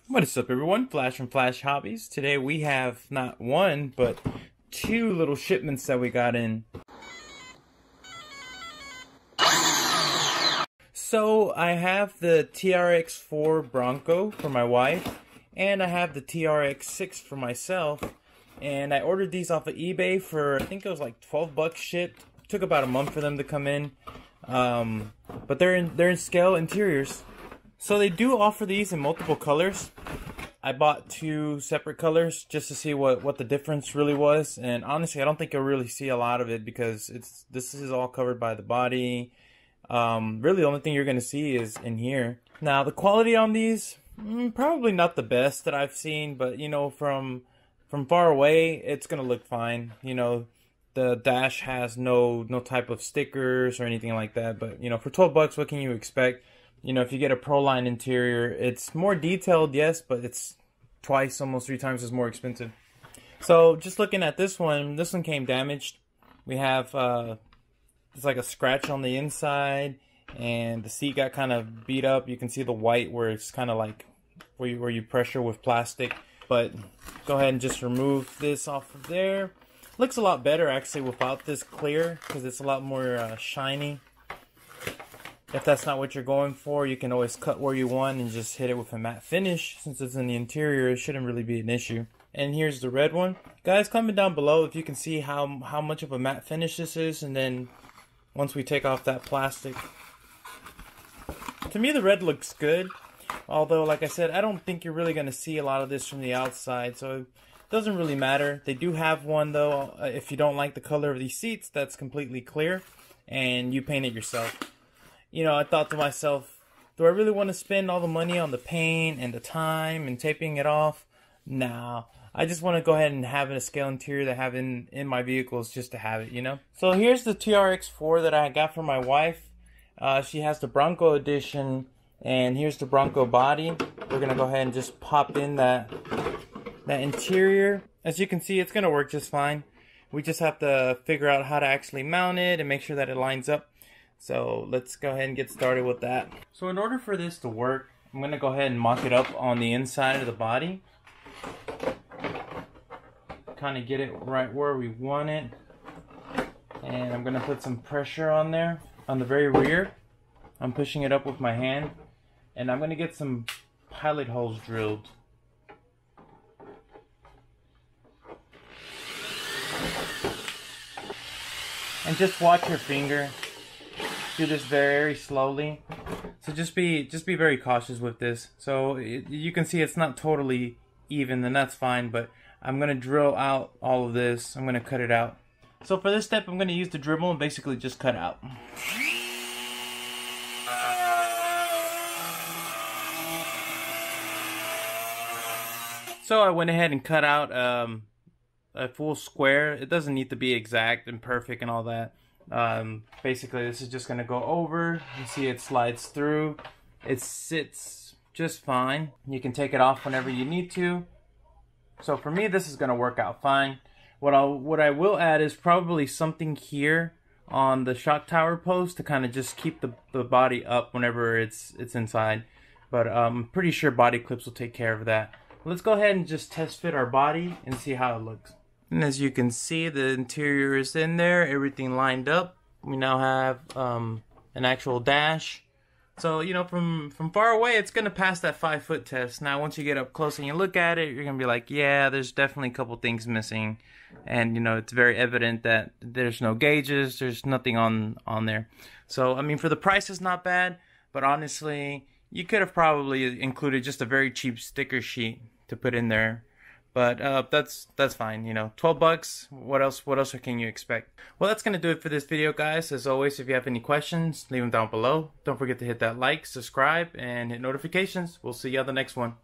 What is up, everyone? Flash from Flash Hobbies. Today we have not one, but two little shipments that we got in. So I have the Trx4 Bronco for my wife, and I have the Trx6 for myself. And I ordered these off of eBay for, I think it was like 12 bucks shipped. Took about a month for them to come in. But they're in scale interiors. So they do offer these in multiple colors. I bought two separate colors just to see what the difference really was. And honestly, I don't think you'll really see a lot of it because this is all covered by the body. Really the only thing you're going to see is in here. Now the quality on these, probably not the best that I've seen, but you know, from far away, it's going to look fine. You know, the dash has no type of stickers or anything like that. But you know, for 12 bucks, what can you expect? You know, if you get a Pro-Line interior, it's more detailed, yes, but it's twice, almost 3 times as more expensive. So, just looking at this one came damaged. We have, it's like a scratch on the inside, and the seat got kind of beat up. You can see the white where it's kind of like where you pressure with plastic. But, go ahead and just remove this off of there. Looks a lot better, actually, without this clear, because it's a lot more shiny. If that's not what you're going for, you can always cut where you want and just hit it with a matte finish. Since it's in the interior, it shouldn't really be an issue. And here's the red one. Guys, comment down below if you can see how much of a matte finish this is. And then once we take off that plastic. To me, the red looks good. Although, like I said, I don't think you're really going to see a lot of this from the outside. So it doesn't really matter. They do have one, though. If you don't like the color of these seats, that's completely clear. And you paint it yourself. You know, I thought to myself, do I really want to spend all the money on the paint and the time and taping it off? No. I just want to go ahead and have a scale interior that I have in my vehicles just to have it, you know? So here's the Trx4 that I got for my wife. She has the Bronco edition, and here's the Bronco body. We're going to go ahead and just pop in that interior. As you can see, it's going to work just fine. We just have to figure out how to actually mount it and make sure that it lines up. So let's go ahead and get started with that. So in order for this to work, I'm going to go ahead and mock it up on the inside of the body. Kind of get it right where we want it. And I'm going to put some pressure on there, on the very rear. I'm pushing it up with my hand. And I'm going to get some pilot holes drilled. And just watch your finger. Do this very slowly, so just be very cautious with this. So you can see it's not totally even, and that's fine, but I'm gonna drill out all of this. I'm gonna cut it out. So for this step, I'm gonna use the dribble and basically just cut out. So I went ahead and cut out a full square. It doesn't need to be exact and perfect and all that. Basically this is just going to go over. You see it slides through. It sits just fine. You can take it off whenever you need to. So for me, this is going to work out fine. What I will add is probably something here on the shock tower post to kind of just keep the body up whenever it's inside. But I'm pretty sure body clips will take care of that. Let's go ahead and just test fit our body and see how it looks. And as you can see, the interior is in there, everything lined up. We now have an actual dash. So, you know, from far away, it's going to pass that 5-foot test. Now, once you get up close and you look at it, you're going to be like, yeah, there's definitely a couple things missing. And, you know, it's very evident that there's no gauges, there's nothing on there. So, I mean, for the price, it's not bad. But honestly, you could have probably included just a very cheap sticker sheet to put in there. But that's fine, you know. 12 bucks, what else can you expect? Well, that's going to do it for this video, guys. As always, if you have any questions, leave them down below. Don't forget to hit that like, subscribe, and hit notifications. We'll see you on the next one.